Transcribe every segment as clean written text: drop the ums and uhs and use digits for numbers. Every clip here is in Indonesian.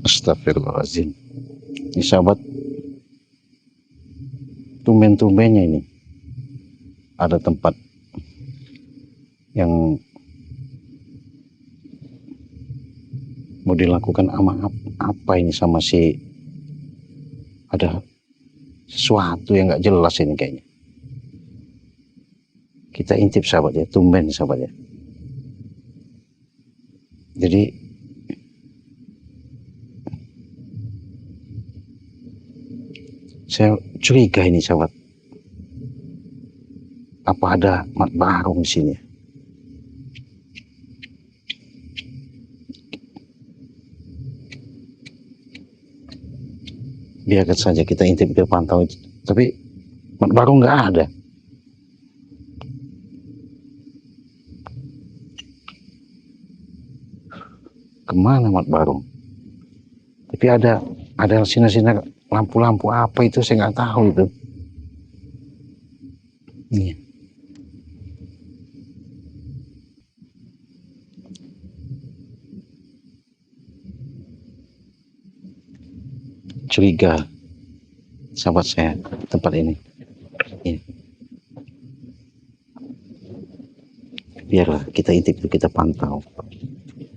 Astagfirullahaladzim. Ini sahabat, tumben-tumbennya ini ada tempat yang mau dilakukan apa ini sama si, ada sesuatu yang nggak jelas ini kayaknya. Kita intip sahabat ya, tumben sahabat ya. Jadi saya curiga ini sahabat, apa ada Mat Barong di sini? Biarkan saja kita intip, kita pantau itu. Tapi Mat Barong nggak ada. Kemana Mat Barong? Tapi ada sinar-sinar lampu-lampu apa itu, saya nggak tahu itu. Iya. Curiga sahabat saya tempat ini. Biarlah kita intip, kita pantau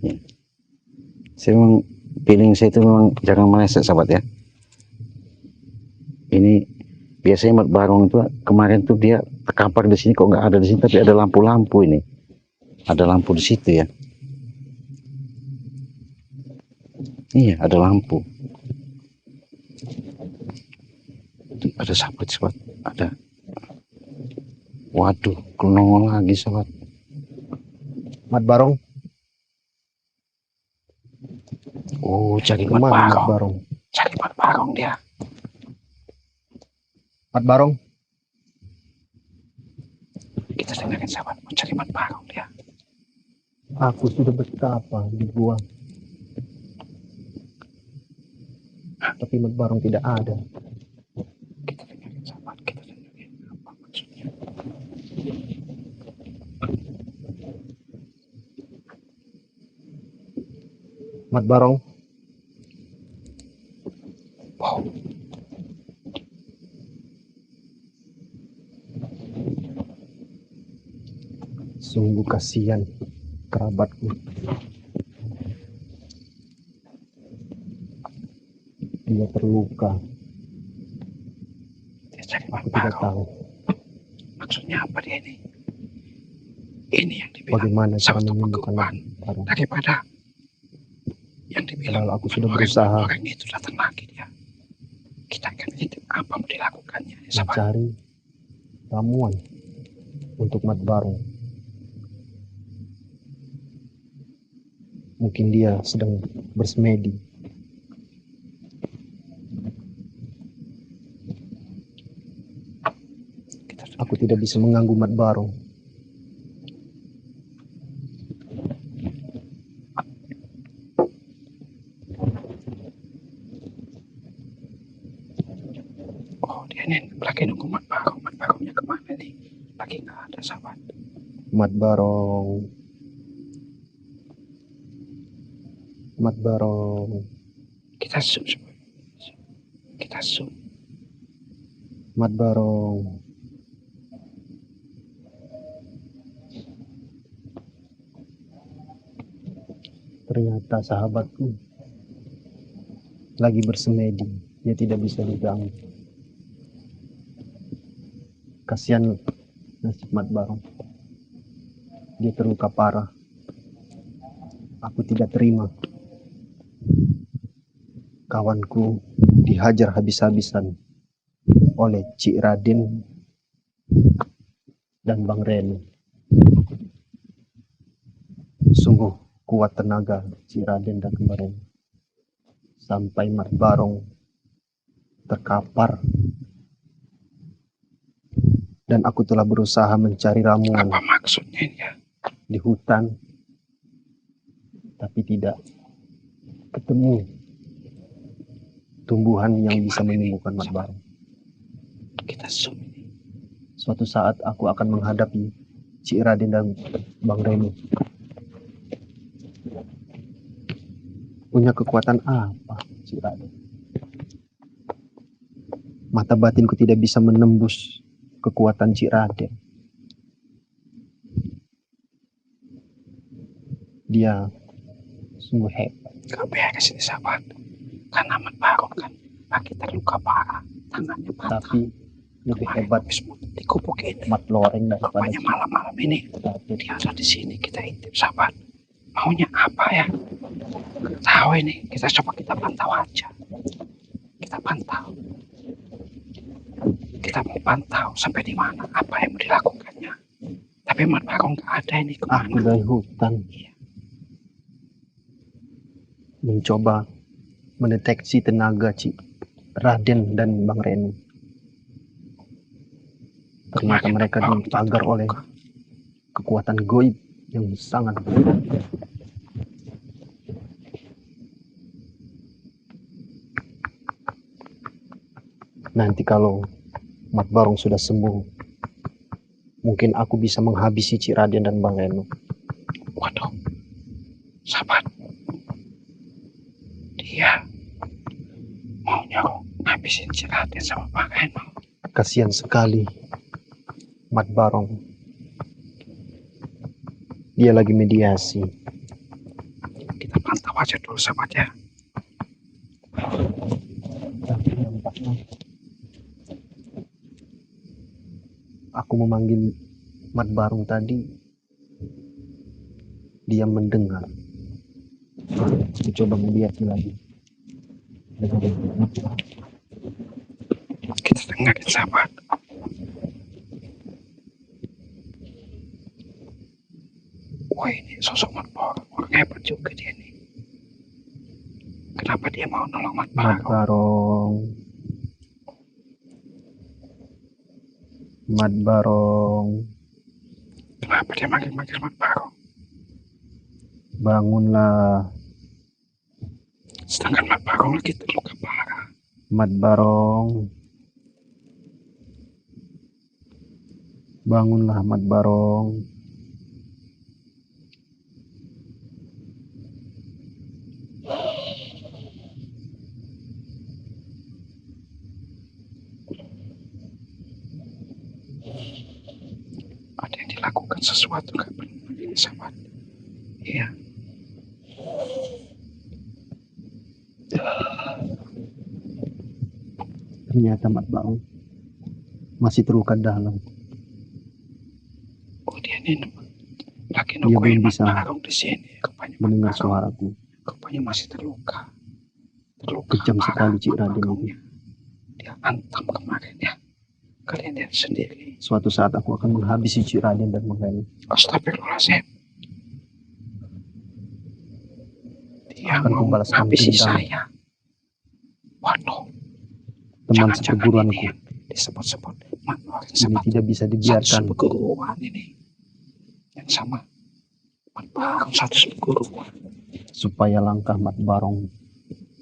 ya. Saya memang feeling saya itu memang jarang meleset sahabat ya. Ini biasanya Mat Barong itu kemarin tuh dia terkapar di sini, kok nggak ada di sini, tapi ada lampu-lampu ini, ada lampu di situ ya. Iya, ada lampu. Ada sahabat, ada. Waduh, nongol lagi sahabat. Mat Barong. Oh, cari Mat Barong. Cari Mat Barong dia. Mat Barong. Kita dengarkan sahabat, mau cari Mat Barong dia. Aku sudah betapa dibuang, tapi Mat Barong tidak ada. Kita dengarkan sahabat, kita dengarkan apa maksudnya. Mat Barong. Wow. Sungguh kasihan kerabatku. Dia terluka. Dia cari Mat Aku tidak Barong. tahu Maksudnya apa dia ini? Ini yang dibilang bagaimana cara satu menyembuhkan korban Barong. daripada yang dibilang Padahal aku sudah berusaha orang itu datang lagi dia. Kita akan intip apa mau dilakukannya sahabat. mencari ramuan untuk Mat Barong. Mungkin dia sedang bersemedi. Aku tidak bisa mengganggu Mat Barong. Oh, dia ini lagi nunggu Mat Barong. Mat Barongnya kemana nih? Lagi nggak ada sahabat. Mat Barong. Mat Barong. Kita zoom. Kita zoom. Mat Barong. Ternyata sahabatku lagi bersemedi. Dia tidak bisa diganggu. Kasihan nasib Mat Barong. Dia terluka parah. Aku tidak terima kawanku dihajar habis-habisan oleh Cik Raden dan Bang Reno. Sungguh kuat tenaga Cik Raden dan Bang Reno. Sampai Mat Barong terkapar. Dan aku telah berusaha mencari ramuan. Apa maksudnya ini ya? Di hutan. Tapi tidak ketemu tumbuhan yang bisa menyembuhkan Mat Barong. Kita zoom ini. Suatu saat aku akan menghadapi Cik Raden dan Bang Reno. Punya kekuatan apa Cik Raden. Mata batinku tidak bisa menembus kekuatan Cik Raden. Dia sungguh hebat. Gak beres ini sahabat. Karena Mat Barong kan lagi terluka parah, tangannya patah. Tapi lebih hebat Dikubuk ini. Mat Loreng daripada Rupanya malam-malam ini dia ada di sini, kita intip sahabat. Maunya apa ya? Gak tahu ini. Kita coba kita pantau aja. Kita pantau. Kita mau pantau sampai di mana, apa yang mau dilakukannya. Tapi Mat Barong gak ada ini kemana? aku dari hutan. Mencoba mendeteksi tenaga Cik Raden dan Bang Reni. Ternyata mereka dipagar oleh kekuatan goib yang sangat besar. Nanti kalau Mat Barong sudah sembuh, mungkin aku bisa menghabisi Cik Raden dan Bang Reno. Waduh, sahabat, dia maunya ngabisin Cik Raden sama Bang Reno. Kasihan sekali Mat Barong. Dia lagi mediasi. Kita pantau aja dulu sahabat ya. Aku memanggil Mat Barong tadi, dia mendengar. Aku coba mediasi lagi. Kita dengarin sahabat. Wah, ini sosok Mat Barong, orang hebat juga dia nih. Kenapa dia mau nolong Mat Mat Barong? Barong. Mat Barong, Kenapa dia manggil-manggil Mat Barong? bangunlah. Sedangkan Mat Barong lagi terluka parah. Mat Barong, bangunlah Mat Barong. Ada yang dilakukan sesuatu gak benar ini sahabat. Iya. Ternyata Mat Barong masih terluka dalam. Oh, dia nih lagi Dia nungguin belum Mat bisa Barong di sini. Rupanya Mat mendengar Barong suaraku. rupanya masih terluka. Kejam sekali Cik Raden Barongnya. itu. Dia hantam kemarin ya. Kalian lihat sendiri. Suatu saat aku akan menghabisi Cik Raden dan Bang Reno. Astagfirullahaladzim. Dia Akan mau kubalaskan habisi dendam. saya. Waduh. Teman Jangan-jangan seperguruanku ini yang disebut-sebut Mat Barong ini sama tidak bisa satu dibiarkan. seperguruan ini. Yang sama Mat Barong satu seperguruan. Supaya langkah Mat Barong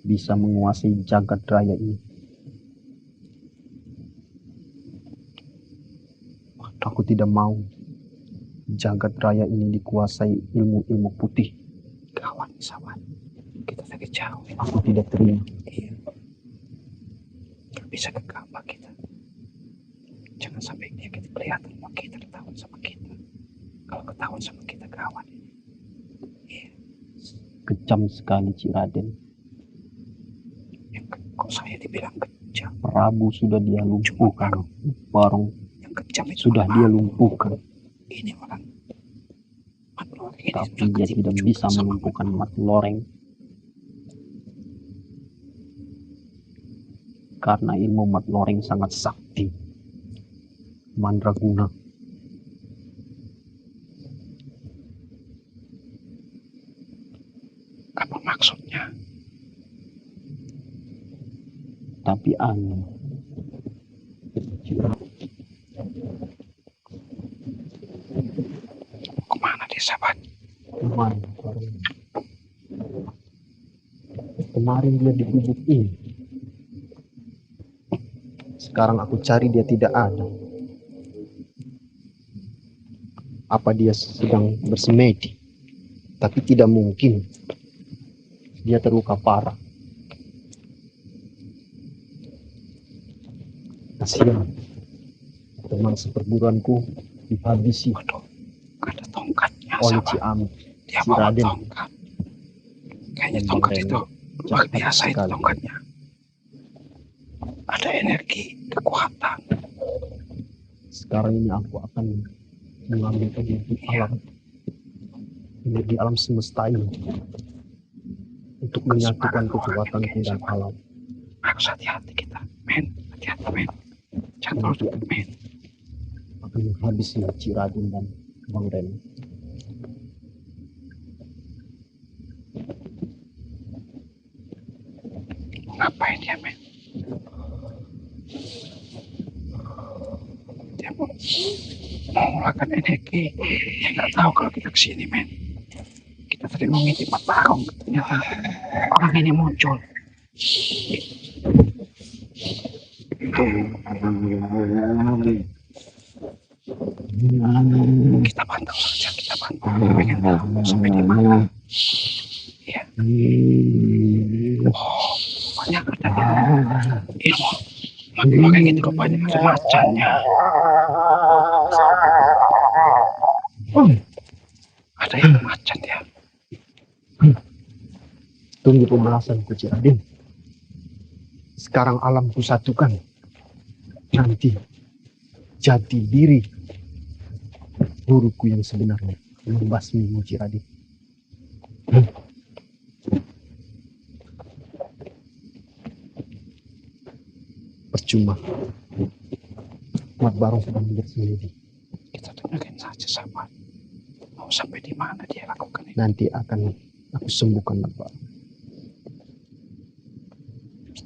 bisa menguasai jagat raya ini. Aku tidak mau jagat raya ini dikuasai ilmu-ilmu putih. Gawat sahabat. Kita lagi jauh. Aku tidak terima. Iya. Gak bisa gegabah kita. Jangan sampai dia kita kelihatan mau kita ketahuan sama kita. Kalau ketahuan sama kita gawat ini. Iya. Kejam sekali Cik Raden. Kok saya dibilang kejam? Prabu sudah dia lumpuhkan. Barong Yang kejam itu sudah dia lumpuhkan. Ini orang Mat Loreng ini Tapi sudah dia ketipu tidak juga bisa sama melumpuhkan Mat Loreng. Karena ilmu Mat Loreng sangat sakti. Mandraguna. Apa maksudnya? Tapi aneh. Kemana dia sahabat? Kemana orang? Kemarin dia di gubuk ini. Sekarang aku cari dia tidak ada. Apa dia sedang bersemedi? Tapi tidak mungkin. Dia terluka parah. Kasihan teman seperguruanku dihabisi Waduh, ada tongkatnya oleh sahabat. Ci Amit, Dia si bawa Raden. tongkat. Kayaknya Dan tongkat Bang itu Reno luar jahat biasa itu sekali. tongkatnya. Ada energi, kekuatan. Sekarang ini aku akan mengambil energi Iya. alam semesta ini untuk menyatukan kekuatanku dan alam. Harus hati-hati kita, men. Hati-hati, men. Jangan terus, men. Akan menghabisi Ci Raden dan Bang Reno. Ngapain dia, men? Dia mau mengeluarkan energi. Dia nggak tahu kalau kita kesini, men. Kita tadi mengintip Mat Barong, ternyata orang ini muncul. Kita pantau saja, kita pantau. Pengen tahu sampai di mana. Iya. Oh, banyak ada ilmu. Makanya gitu rupanya ada macannya. Ada yang macan dia. Tunggu pembalasanku, Ci Raden. Sekarang alamku satukan. Nanti jati diri guruku yang sebenarnya membasmimu, Ci Raden. Percuma. Mat Barong sudah menjadi sendiri. Kita dengerin saja, sahabat. Mau sampai di mana dia lakukan ini? Nanti akan aku sembuhkan Mat Barong.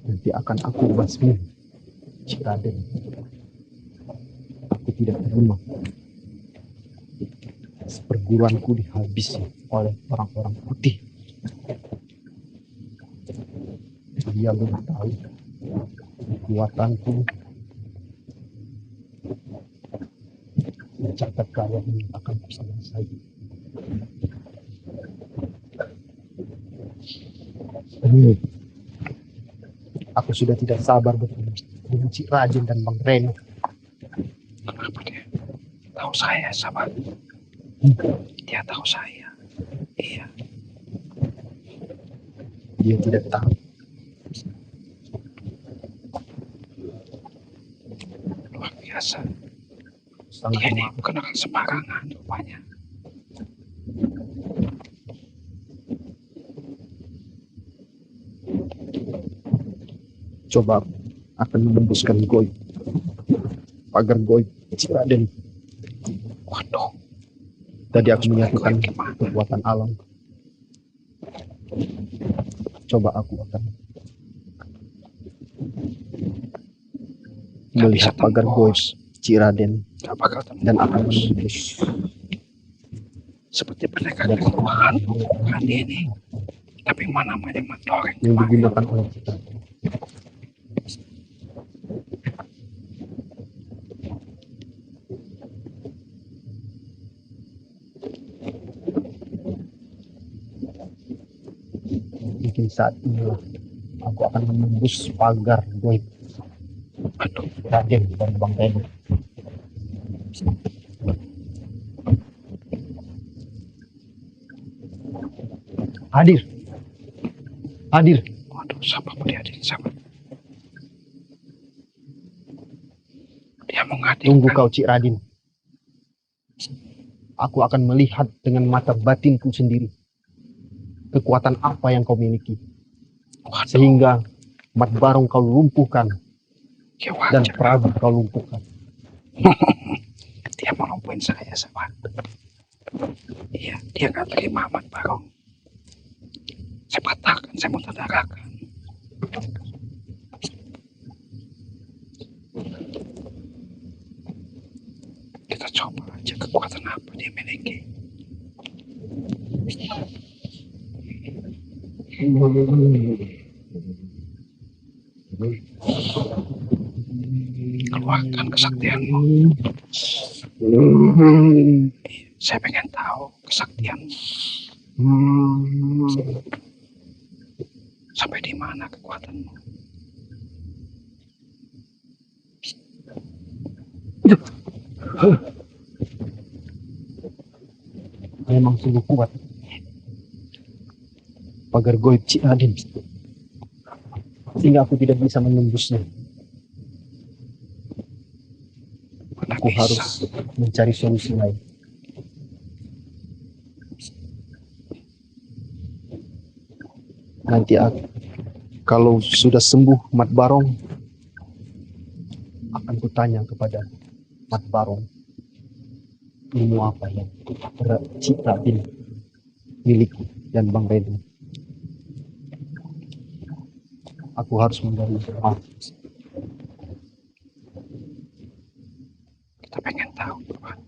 Nanti akan aku basmi Ci Raden. Aku tidak terima perguruanku dihabisi oleh orang-orang putih. Dia belum tahu kekuatanku mencatat kaya ini akan selesai. Aku sudah tidak sabar bertemu dengan Ci Raden dan Bang Reno. Kenapa dia? Tahu saya, sahabat. Dia tahu saya. Iya. Dia tidak tahu. Luar biasa. Sangat Dia ini maaf. bukan orang sembarangan rupanya. Coba akan menembuskan goib, pagar goib Ci Raden. Waduh. Tadi aku menyatukan kekuatan alam. Coba aku akan melihat pagar goib Ci Raden dan akan menembus seperti mereka keluaran kali ini. Tapi mana Mat Barong yang digunakan oleh kita. Mungkin saat inilah aku akan menembus pagar goib Raden dan Bang Reno. Hadir. Hadir. Waduh, siapa dia hadir, siapa? Dia mau ngadir. Tunggu kau, Ci Raden. Aku akan melihat dengan mata batinku sendiri kekuatan apa yang kau miliki. Waduh. Sehingga Mat Barong kau lumpuhkan Ya, dan Prabu kau lumpuhkan. Dia mau lumpuhin saya, sahabat. Iya, dia gak terima Mat Barong. Saya patahkan, saya mutadarakan. Kita coba aja kekuatan apa dia miliki. Keluarkan kesaktianmu. Saya pengen tahu kesaktianmu. Sampai di mana kekuatanmu? Aduh, memang sungguh kuat pagar goib Cik Raden, sehingga aku tidak bisa menembusnya. Mana Aku bisa. harus mencari solusi lain. Nanti kalau sudah sembuh Mat Barong, akan kutanya kepada Mat Barong, ilmu apa yang Cik Raden miliki dan Bang Reno. Aku harus mencari informasi. Kita pengen tahu, Tuhan.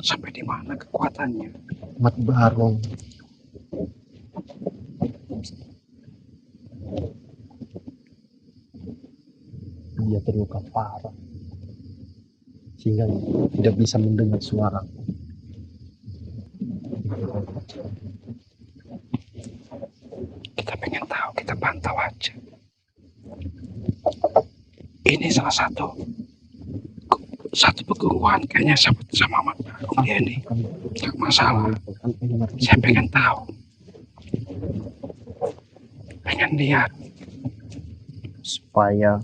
Sampai di mana kekuatannya. Mat Barong dia terluka parah sehingga tidak bisa mendengar suara. Kita pengen tahu, kita pantau aja. Ini salah satu perguruan kayaknya sama Mat Barong dia ini. Gak masalah. Saya pengen tahu. Pengen lihat. Supaya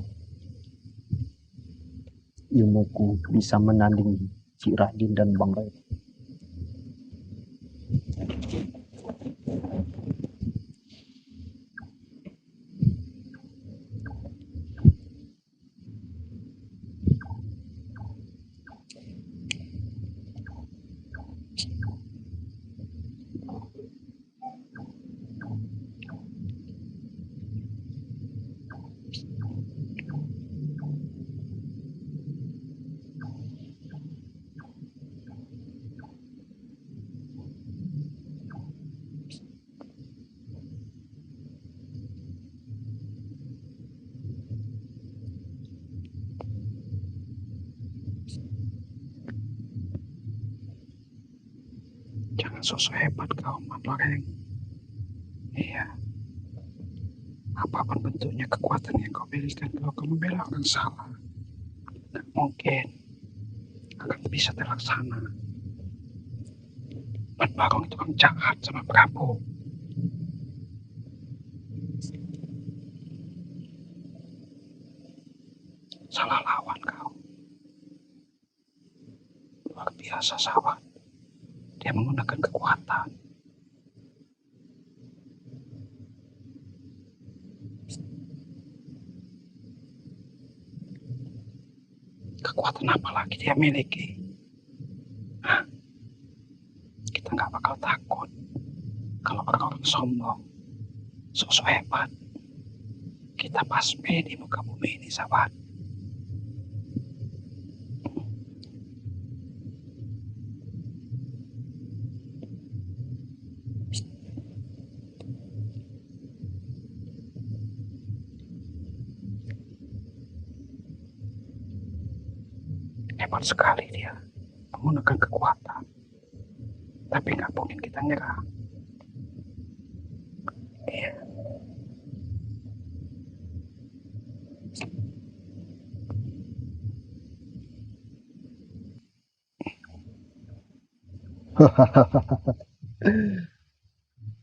ilmuku bisa menandingi Cik Raden dan Bang Reno. Jangan sosok hebat kau, Mat Barong. Iya. Apapun bentuknya kekuatan yang kau berikan, kalau kau membela orang salah, gak mungkin akan bisa terlaksana. Mat Barong itu orang jahat sama Prabu. Salah lawan kau. Luar biasa sahabat. Dia menggunakan kekuatan. Kekuatan apa lagi dia miliki? Hah? Kita gak bakal takut kalau orang-orang sombong, sosok hebat. Kita pasmi di muka bumi ini, sahabat. Hebat sekali dia menggunakan kekuatan. Tapi nggak mungkin kita nyerah. Iya.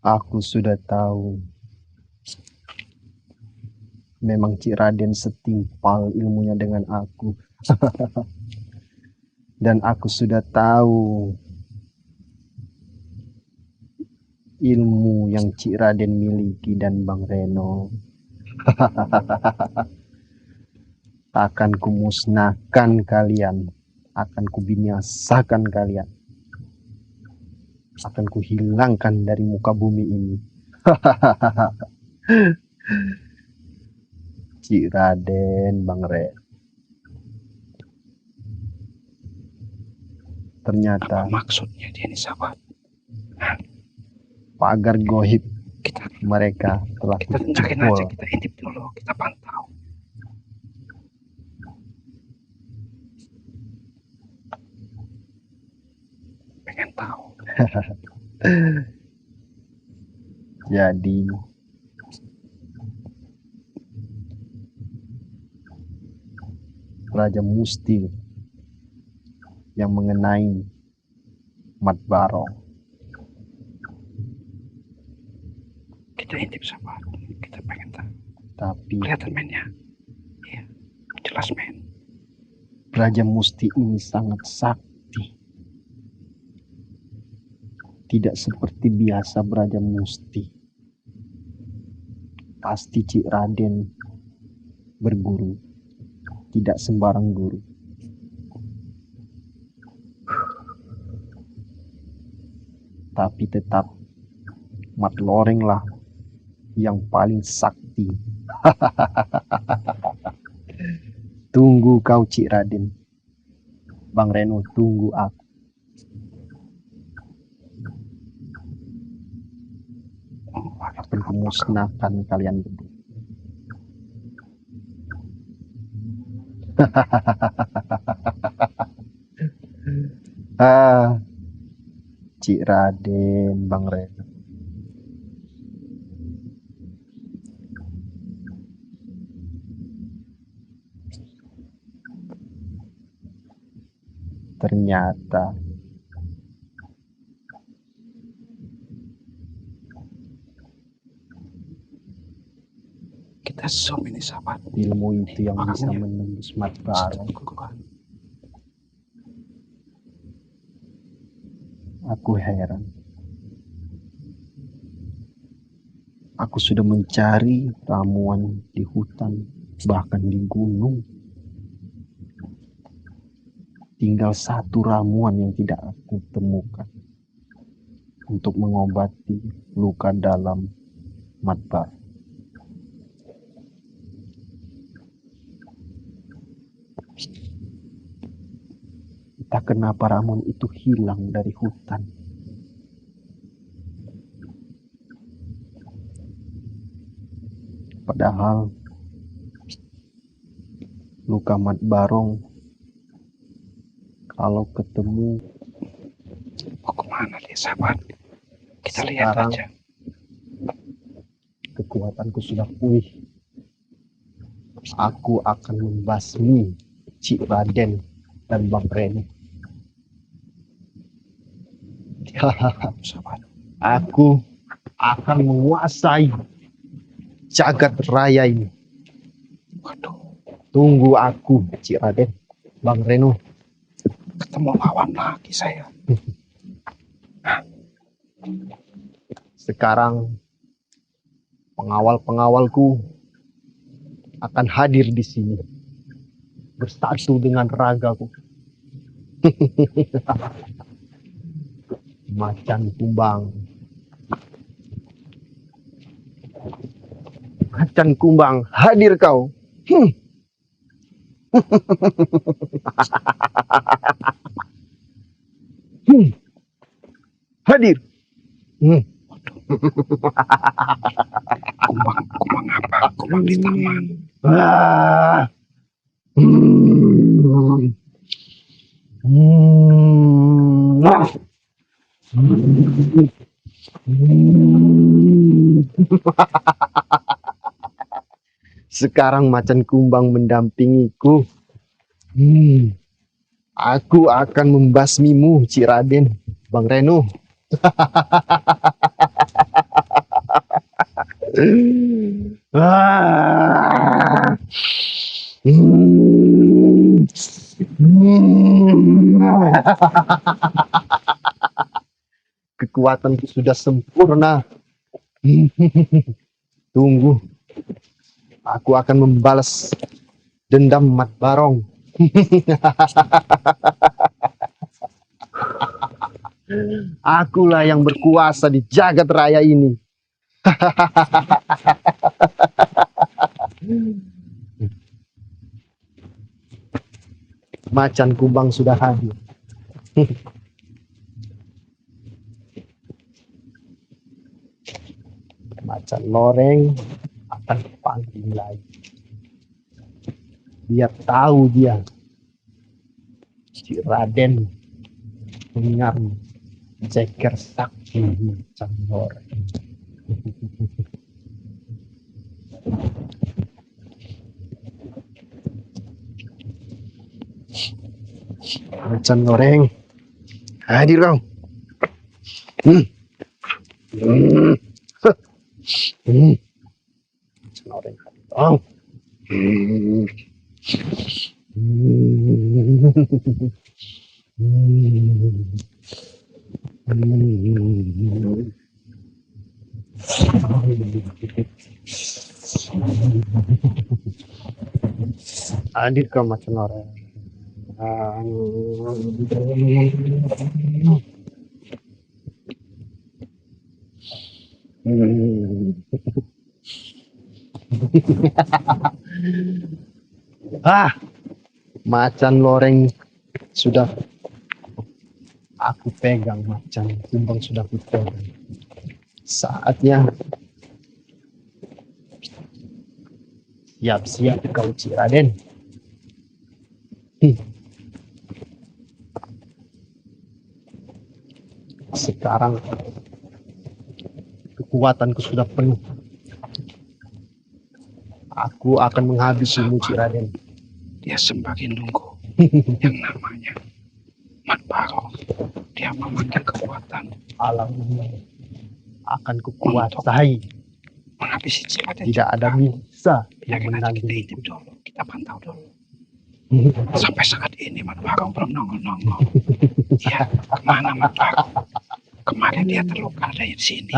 Aku sudah tahu. Memang Cik Raden setimpal ilmunya dengan aku. Dan aku sudah tahu ilmu yang Cik Raden miliki dan Bang Reno. Akan kumusnahkan kalian. Akan kubinasakan kalian. Akan kuhilangkan dari muka bumi ini. Cik Raden, Bang Reno. Ternyata Apa maksudnya dia nih, sahabat? pagar goib Kita mereka telah dengerin aja, kita intip dulu, kita pantau. Pengen tahu. Jadi Raja Musti yang mengenai Mat Barong. Kita intip sahabat, kita pengen tahu. Tapi Kelihatan mainnya, iya, jelas main. Raja Musti ini sangat sakti. Tidak seperti biasa Raja Musti. Pasti Cik Raden berguru, tidak sembarang guru. Tapi tetap Mat Loreng lah yang paling sakti. Tunggu kau Cik Raden. Bang Reno, tunggu aku. Akan kumusnahkan kalian berdua. Cik Raden, Bang Reno. Ternyata kita zoom ini sahabat. ilmu itu yang bisa Makanya. menembus Mat Barong. Aku heran. Aku sudah mencari ramuan di hutan, bahkan di gunung. Tinggal satu ramuan yang tidak aku temukan untuk mengobati luka dalam Mat Barong. Entah kenapa ramuan itu hilang dari hutan. Padahal luka Mat Barong kalau ketemu Mau kemana dia sahabat? Kita lihat sekarang aja. kekuatanku sudah pulih. Aku akan membasmi Cik Raden dan Bang Reno. Sahabat. Aku akan menguasai jagat raya ini. Waduh, Tunggu aku, Cik Raden, Bang Reno. ketemu lawan lagi saya. Sekarang pengawal-pengawalku akan hadir di sini bersatu dengan ragaku. Macan kumbang. Macan kumbang, hadir kau. Hadir. Kumbang apa? Kumbang di taman. Ah. Sekarang macan kumbang mendampingiku. Aku akan membasmimu, Cik Raden, Bang Reno. Kekuatanku sudah sempurna. Tunggu, aku akan membalas dendam Mat Barong. Akulah yang berkuasa di jagat raya ini. Macan kumbang sudah hadir. Macan loreng akan panggil lagi. Dia tahu dia Cik Raden mendengar ceker sakti macan loreng. Macan goreng, hadir kau. Hmm. Hmm. Hmm. Macan goreng hadir kau. Hmm. Hmm. Hmm. Hadir kau macan goreng. Hmm. Macan loreng sudah aku pegang, macan kumbang sudah aku pegang. Saatnya siap-siap kau Cik Raden. Sekarang kekuatanku sudah penuh. Aku akan menghabisimu Cik Raden. Dia semakin nunggu yang namanya Mat Barong. Dia memanggil kekuatan Alam ini akan kukuasai. menghabisi Cik Raden. Tidak ada bisa yang Biarkan aja kita menandingi. intip dulu, kita pantau dulu. Sampai saat ini Mat Barong belum nongol-nongol. Ya, kemana Mat Barong? Kemarin dia terluka ada di sini.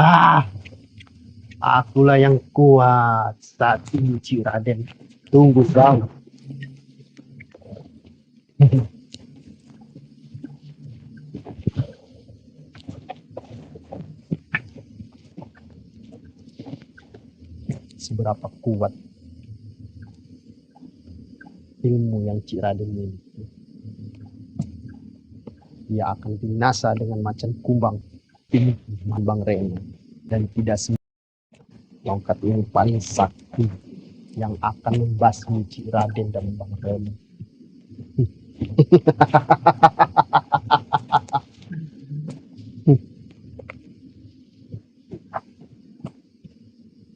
Akulah yang kuat saat ini Cik Raden. Tunggu kau. Seberapa kuat ilmu yang Cik Raden miliki. Ia akan binasa dengan macan kumbang ini Mambang Reno, dan tidak semua tongkat ini paling sakti yang akan membasmi Cik Raden dan Mambang Reno.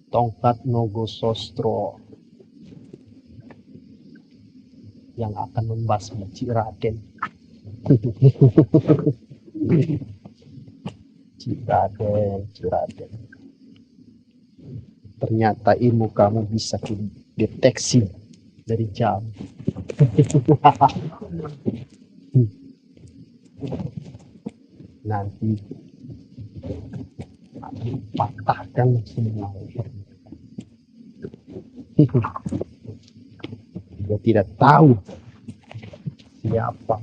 Tongkat Nogosostro yang akan membasmi Cik Raden. Cik Raden. Ternyata ilmu kamu bisa deteksi dari jam. Nanti aku patahkan semua. Dia tidak tahu siapa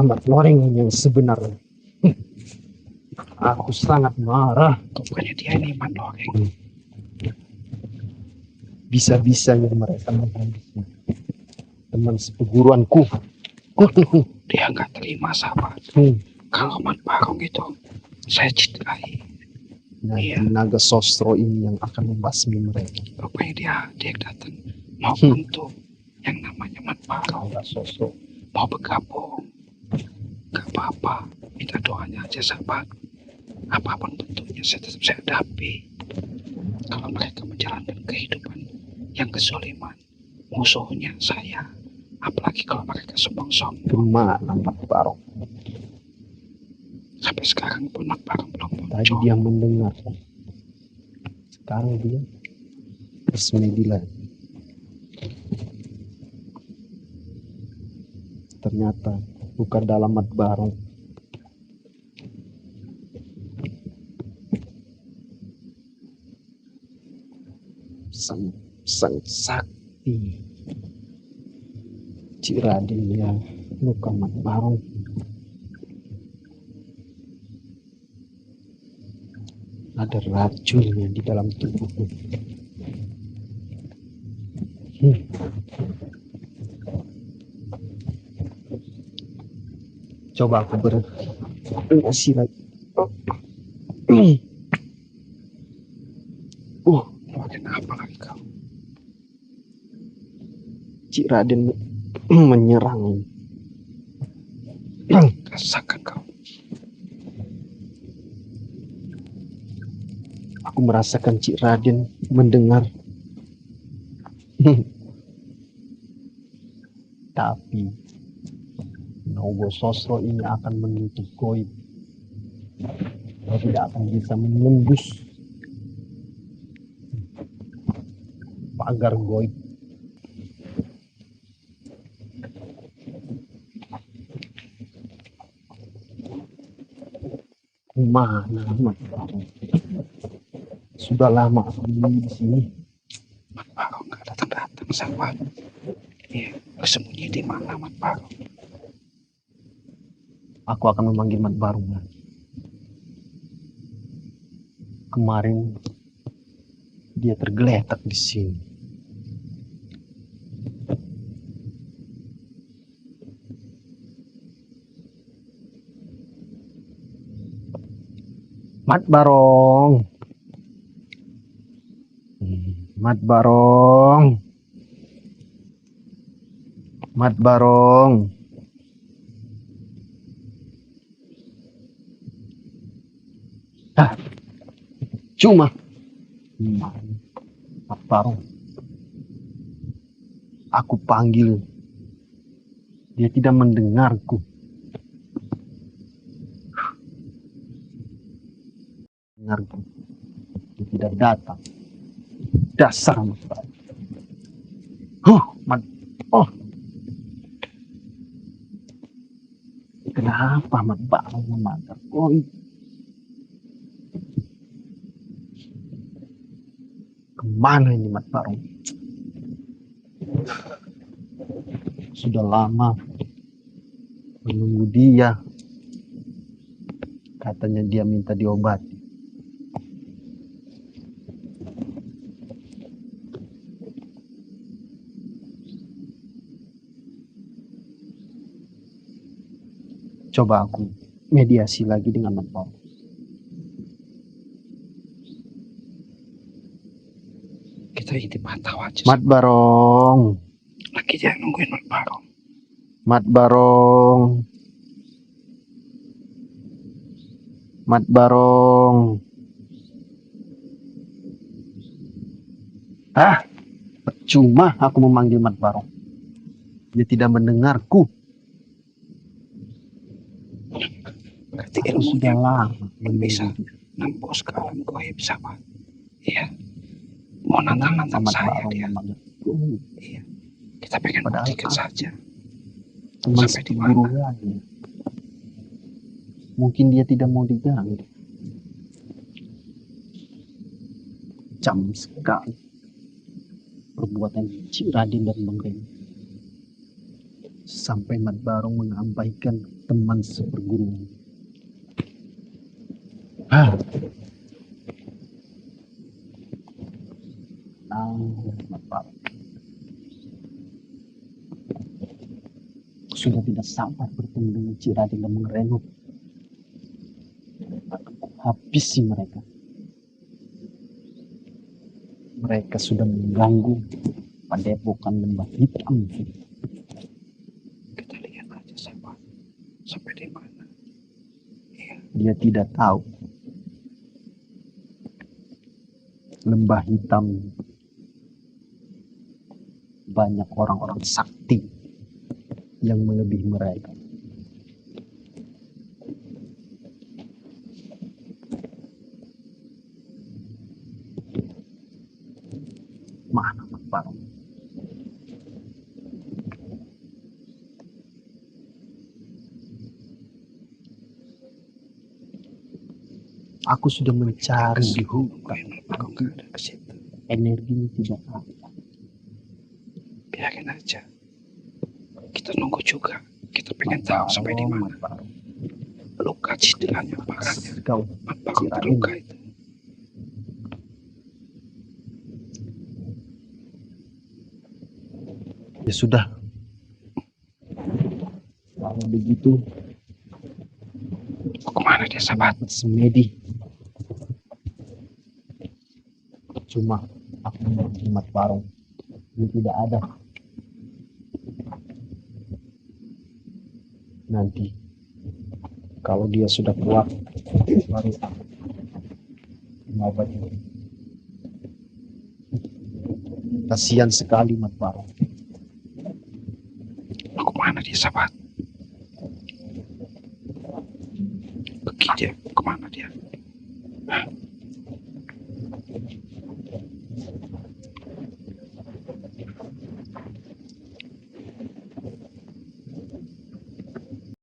Mat Loreng yang sebenarnya. Aku sangat marah. Bukannya dia ini Mat Loreng. Bisa-bisanya mereka menghabisi teman seperguruanku. Dia nggak terima sahabat. Kalau Mat Barong itu saya cintai. Iya. Naga Sostro ini yang akan membasmi mereka. Rupanya dia datang mau bantu yang namanya Mat Barong. Naga Sostro mau bergabung. Gak apa-apa, minta doanya aja sahabat. Apapun bentuknya saya hadapi. Kalau mereka menjalankan kehidupan yang kezaliman, musuhnya saya. Apalagi kalau mereka sombong-sombong. Kemana Mat Barong? Sampai sekarang pun Mat Barong belum muncul. Tadi dia mendengar. Sekarang dia bersemedilah. Ternyata bukan dalam Mat Barong. Sang sakti Cik Raden yang bukan Mat Barong. Ada racunnya di dalam tubuhku. Coba aku bernasi lagi. Makin apa lagi kau? Cik Raden menyerang. Rasakan kau. Aku merasakan Cik Raden mendengar. Tapi Nogososro ini akan menutup goib. Dia tidak akan bisa menembus pagar goib. Mana Mat Barong? Sudah lama aku menunggu di sini. Mat Barong nggak datang-datang, sahabat. Iya, bersembunyi di mana Mat Barong? Aku akan memanggil Mat Barong lagi. Kemarin dia tergeletak di sini. Mat Barong. Mat Barong. Mat Barong. Cuma Mat Barong. Aku panggil, dia tidak mendengarku. Dengarku, dia tidak datang. Dasar Mat Barong. Kenapa Mat Barong memanggil goib? Kemana ini Mat Barong? Sudah lama menunggu dia. Katanya dia minta diobati. Coba aku mediasi lagi dengan Mat Barong. Kita ini pantau aja. Mat Barong. Lagi dia nungguin Mat Barong. Mat Barong. Mat Barong. Percuma aku memanggil Mat Barong. Dia tidak mendengarku. Berarti Aku ilmunya sudah lama bisa nembus ke alam goib, sahabat. Iya. Mau nantang-nantang Mat saya Barong dia. memanggil. Iya. Kita pengen Padahal buktikan saja. Teman Sampai di guru mana? lagi. Mungkin dia tidak mau diganggu. Jam sekali perbuatan Cik Raden dan Bang Reno. Sampai Mat Barong mengampaikan teman seperguruan. Mat Barong. Sudah tidak sabar bertemu dengan Cik Raden dan Bang Reno. Habisi mereka. Mereka sudah mengganggu padepokan Lembah Hitam. Kita lihat aja, sahabat. Sampai di mana? Iya. Dia tidak tahu Lembah Hitam banyak orang-orang sakti yang melebihi mereka. Mana Mat Barong? Aku sudah mencari di hutan, Barong nggak ada ke situ. energinya tidak ada. Biarin aja. Kita nunggu juga. Kita pengen tahu sampai di mana. Mat Barong. Luka cederanya parahnya. Kau Mat Barong terluka itu. ya sudah. Kalau begitu, Mau kemana dia, sahabat? semedi. Cuma aku memanggil Mat Barong. Dia tidak ada. Nanti kalau dia sudah kuat, baru aku mengobati. Kasihan sekali Mat Barong. Kemana dia, sahabat? Pergi dia. Kemana dia? Hah?